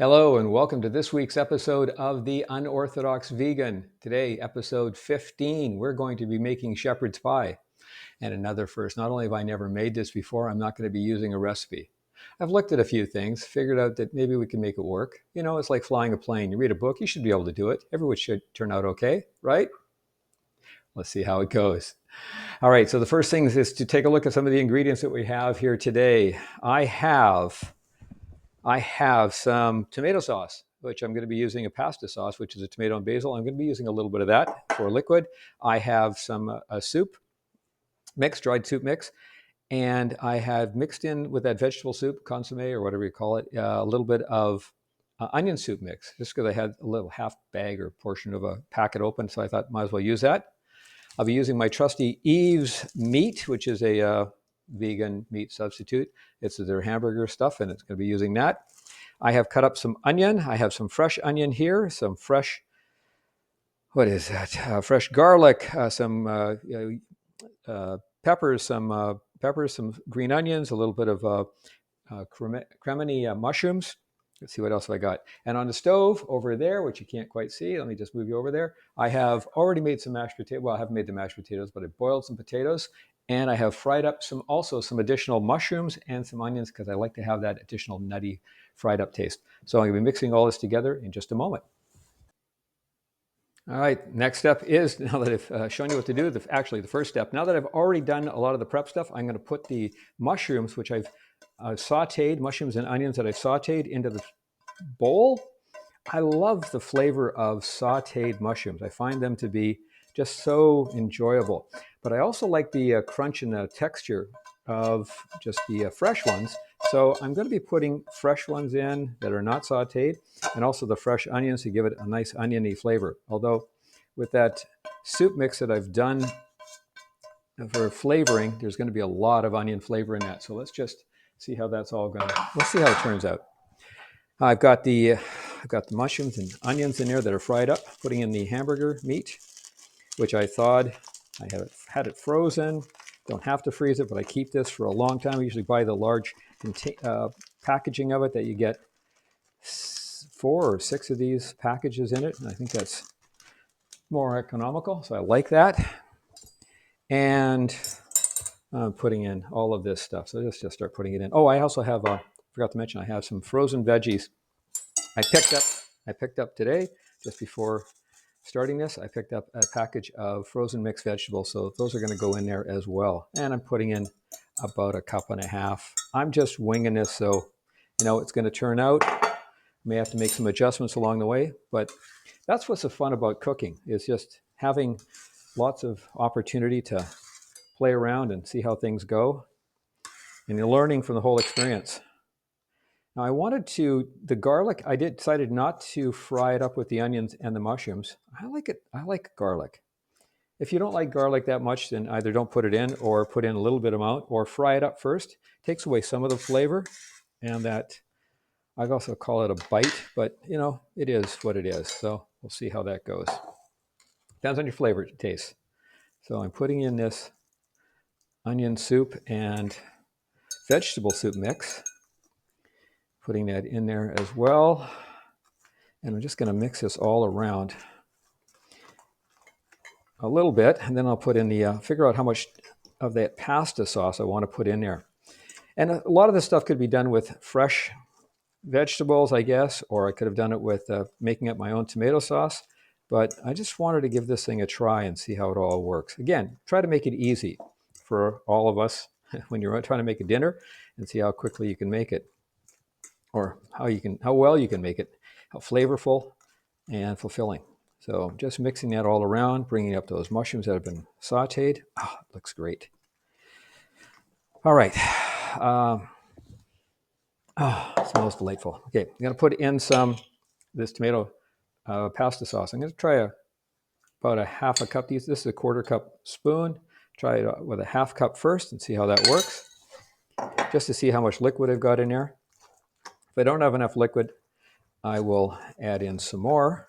Hello and welcome to this week's episode of The Unorthodox Vegan. Today, episode 15, we're going to be making shepherd's pie. And another first, not only have I never made this before, I'm not going to be using a recipe. I've looked at a few things, figured out that maybe we can make it work. You know, it's like flying a plane. You read a book, you should be able to do it. Everyone should turn out okay, right? Let's see how it goes. All right, so the first thing is to take a look at some of the ingredients that we have here today. I have some tomato sauce, which I'm going to be using a pasta sauce, which is a tomato and basil. I'm going to be using a little bit of that for liquid. I have some soup mix, dried soup mix, and I have mixed in with that vegetable soup, consomme or whatever you call it, a little bit of onion soup mix, just because I had a little half bag or portion of a packet open, so I thought might as well use that. I'll be using my trusty Eve's meat, which is a vegan meat substitute. It's their hamburger stuff, and it's going to be using that. I have cut up some onion. I have some fresh onion here, some fresh, what is that? Fresh garlic, some peppers, some green onions, a little bit of cremini mushrooms. Let's see what else have I got. And on the stove over there, which you can't quite see, let me just move you over there. I have already made some mashed potatoes. Well, I haven't made the mashed potatoes, but I boiled some potatoes. And I have fried up some additional mushrooms and some onions because I like to have that additional nutty fried up taste. So I'm going to be mixing all this together in just a moment. All right, next step is, now that I've shown you what to do, actually the first step, now that I've already done a lot of the prep stuff, I'm going to put the mushrooms, which I've sauteed, mushrooms and onions that I've sauteed into the bowl. I love the flavor of sauteed mushrooms. I find them to be just so enjoyable. But I also like the crunch and the texture of just the fresh ones. So I'm going to be putting fresh ones in that are not sauteed, and also the fresh onions to give it a nice oniony flavor. Although with that soup mix that I've done for flavoring, there's going to be a lot of onion flavor in that. So let's just see how that's all going. Let's see how it turns out. I've got the mushrooms and onions in there that are fried up, putting in the hamburger meat, which I thawed. I had it frozen. Don't have to freeze it, but I keep this for a long time. I usually buy the large packaging of it that you get 4 or 6 of these packages in it, and I think that's more economical, so I like that. And I'm putting in all of this stuff, so let's just start putting it in. Oh, I also have, forgot to mention, I have some frozen veggies I picked up today, just before starting this. I picked up a package of frozen mixed vegetables, so those are going to go in there as well. And I'm putting in about 1.5 cups. I'm just winging this, so you know it's going to turn out. May have to make some adjustments along the way, but that's what's so fun about cooking, is just having lots of opportunity to play around and see how things go, and you're learning from the whole experience. Now the garlic, I decided not to fry it up with the onions and the mushrooms. I like garlic. If you don't like garlic that much, then either don't put it in or put in a little bit amount or fry it up first. It takes away some of the flavor, and that, I also call it a bite, but you know, it is what it is. So we'll see how that goes. Depends on your flavor taste. So I'm putting in this onion soup and vegetable soup mix, putting that in there as well. And I'm just going to mix this all around a little bit, and then I'll put in the, figure out how much of that pasta sauce I want to put in there. And a lot of this stuff could be done with fresh vegetables, I guess, or I could have done it with making up my own tomato sauce. But I just wanted to give this thing a try and see how it all works. Again, try to make it easy for all of us when you're trying to make a dinner, and see how quickly you can make it, or how well you can make it, how flavorful and fulfilling. So just mixing that all around, bringing up those mushrooms that have been sauteed. Oh, it looks great. All right. It smells delightful. Okay, I'm going to put in this tomato pasta sauce. I'm going to try about 1/2 cup. This is a 1/4 cup spoon. Try it with 1/2 cup first and see how that works, just to see how much liquid I've got in there. If I don't have enough liquid, I will add in some more,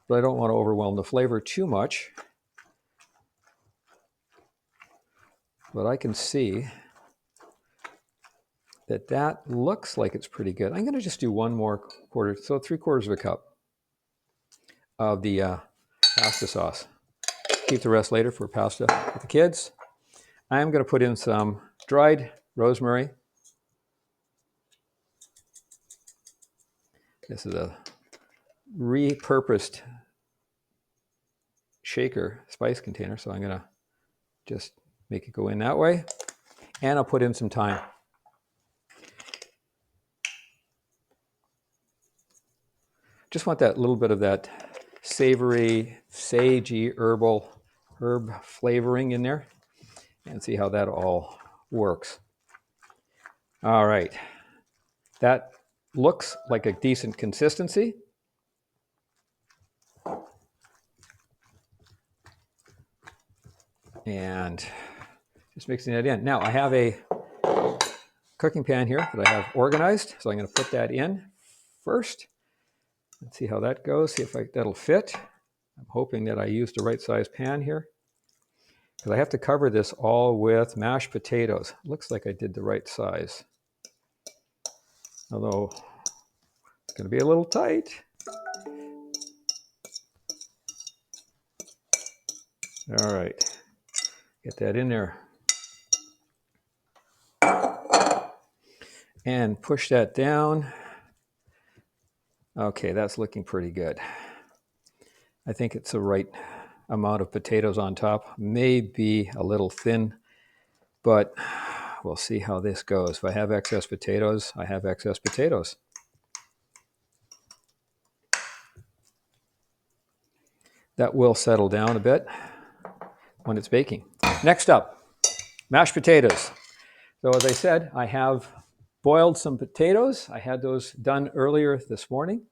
but I don't want to overwhelm the flavor too much. But I can see that looks like it's pretty good. I'm going to just do one more quarter, so 3/4 of a cup of the pasta sauce. Keep the rest later for pasta with the kids. I'm going to put in some dried rosemary. This is a repurposed shaker spice container, so I'm going to just make it go in that way. And I'll put in some thyme. Just want that little bit of that savory, sagey, herb flavoring in there, and see how that all works. All right, that looks like a decent consistency. And just mixing it in. Now I have a cooking pan here that I have organized, so I'm going to put that in first. Let's see how that goes, see if that'll fit. I'm hoping that I used the right size pan here, because I have to cover this all with mashed potatoes. Looks like I did the right size, although it's going to be a little tight. All right, get that in there. And push that down. Okay, that's looking pretty good. I think it's the right amount of potatoes on top. Maybe a little thin, but we'll see how this goes. If I have excess potatoes, I have excess potatoes. That will settle down a bit when it's baking. Next up, mashed potatoes. So as I said, I have boiled some potatoes. I had those done earlier this morning.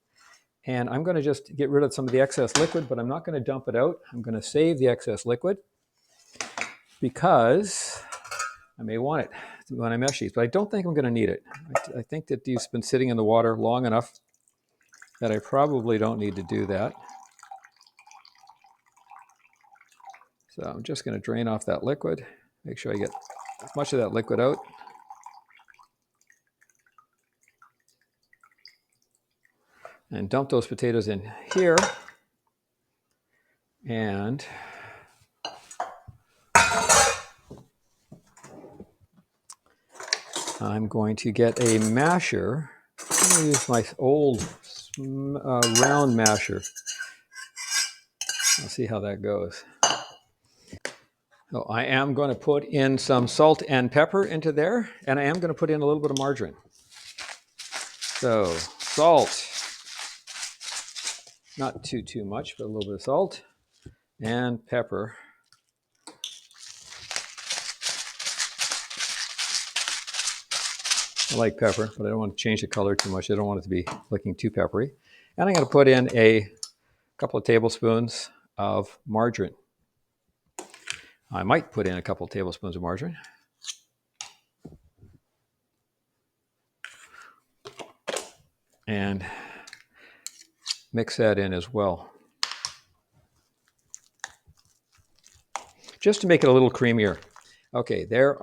And I'm going to just get rid of some of the excess liquid, but I'm not going to dump it out. I'm going to save the excess liquid because I may want it when I mesh these, but I don't think I'm going to need it. I think that these have been sitting in the water long enough that I probably don't need to do that. So I'm just going to drain off that liquid, make sure I get as much of that liquid out. And dump those potatoes in here. And I'm going to get a masher. I'm going to use my old round masher. I'll see how that goes. So I am going to put in some salt and pepper into there, and I am going to put in a little bit of margarine. So salt, not too much, but a little bit of salt, and pepper. I like pepper, but I don't want to change the color too much. I don't want it to be looking too peppery. And I'm going to put in a couple of tablespoons of margarine. I might put in a couple of tablespoons of margarine. And mix that in as well. Just to make it a little creamier. Okay, there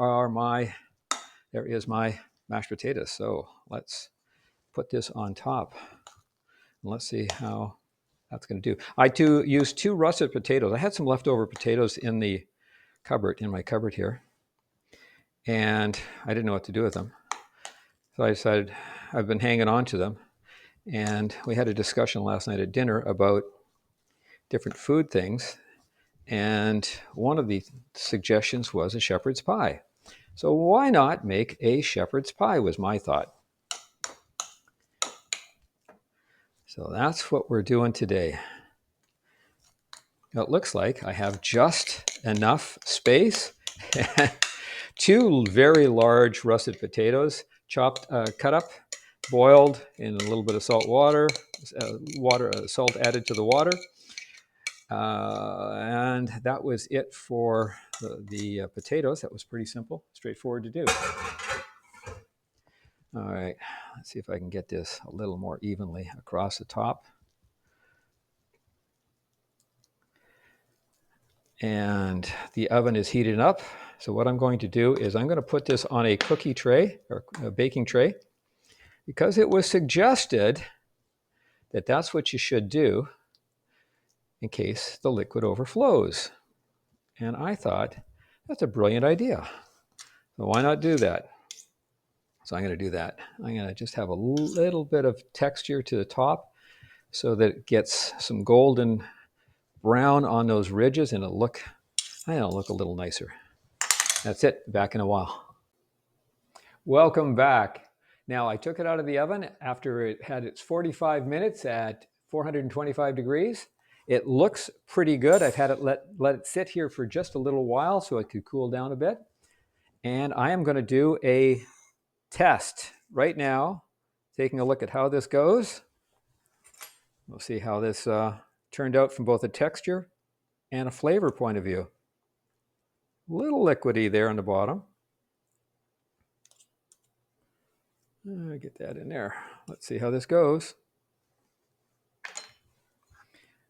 is my mashed potatoes. So let's put this on top. And let's see how that's going to do. I used 2 russet potatoes. I had some leftover potatoes in the cupboard, in my cupboard here. And I didn't know what to do with them. So I decided I've been hanging on to them. And we had a discussion last night at dinner about different food things. And one of the suggestions was a shepherd's pie. So why not make a shepherd's pie was my thought. So that's what we're doing today. Now it looks like I have just enough space. 2 very large russet potatoes, chopped, cut up, boiled in a little bit of salt water, salt added to the water. And that was it for the potatoes. That was pretty simple, straightforward to do. All right, let's see if I can get this a little more evenly across the top. And the oven is heated up. So what I'm going to do is I'm going to put this on a cookie tray or a baking tray because it was suggested that that's what you should do in case the liquid overflows. And I thought, that's a brilliant idea. So why not do that? So I'm going to do that. I'm going to just have a little bit of texture to the top so that it gets some golden brown on those ridges and it'll look a little nicer. That's it. Back in a while. Welcome back. Now I took it out of the oven after it had its 45 minutes at 425 degrees. It looks pretty good. I've had it let it sit here for just a little while so it could cool down a bit. And I am going to do a test right now, taking a look at how this goes. We'll see how this turned out from both a texture and a flavor point of view. A little liquidy there on the bottom. Get that in there. Let's see how this goes.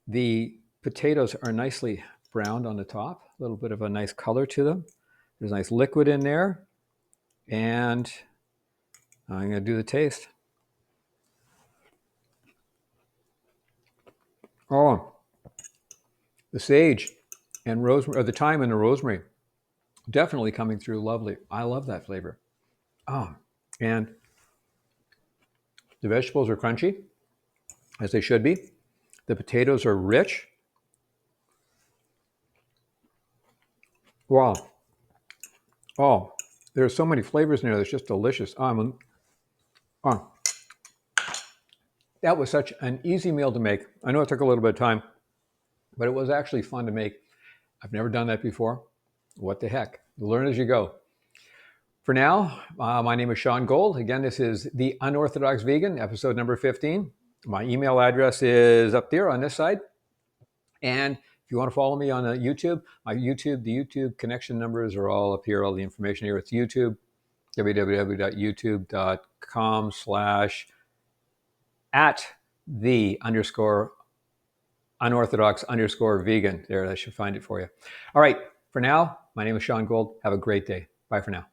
The potatoes are nicely browned on the top, a little bit of a nice color to them. There's nice liquid in there. And I'm going to do the taste. Oh, the sage and rosemary, or the thyme and the rosemary, definitely coming through lovely. I love that flavor. Oh, and the vegetables are crunchy, as they should be. The potatoes are rich. Wow. Oh, there's so many flavors in there. That's just delicious. That was such an easy meal to make. I know it took a little bit of time, but it was actually fun to make. I've never done that before. What the heck? Learn as you go. For now, my name is Sean Gold. Again, this is The Unorthodox Vegan, episode number 15. My email address is up there on this side. And if you want to follow me on YouTube, the YouTube connection numbers are all up here, all the information here. It's YouTube, www.youtube.com/@the_unorthodox_vegan. There, I should find it for you. All right, for now, my name is Sean Gold. Have a great day. Bye for now.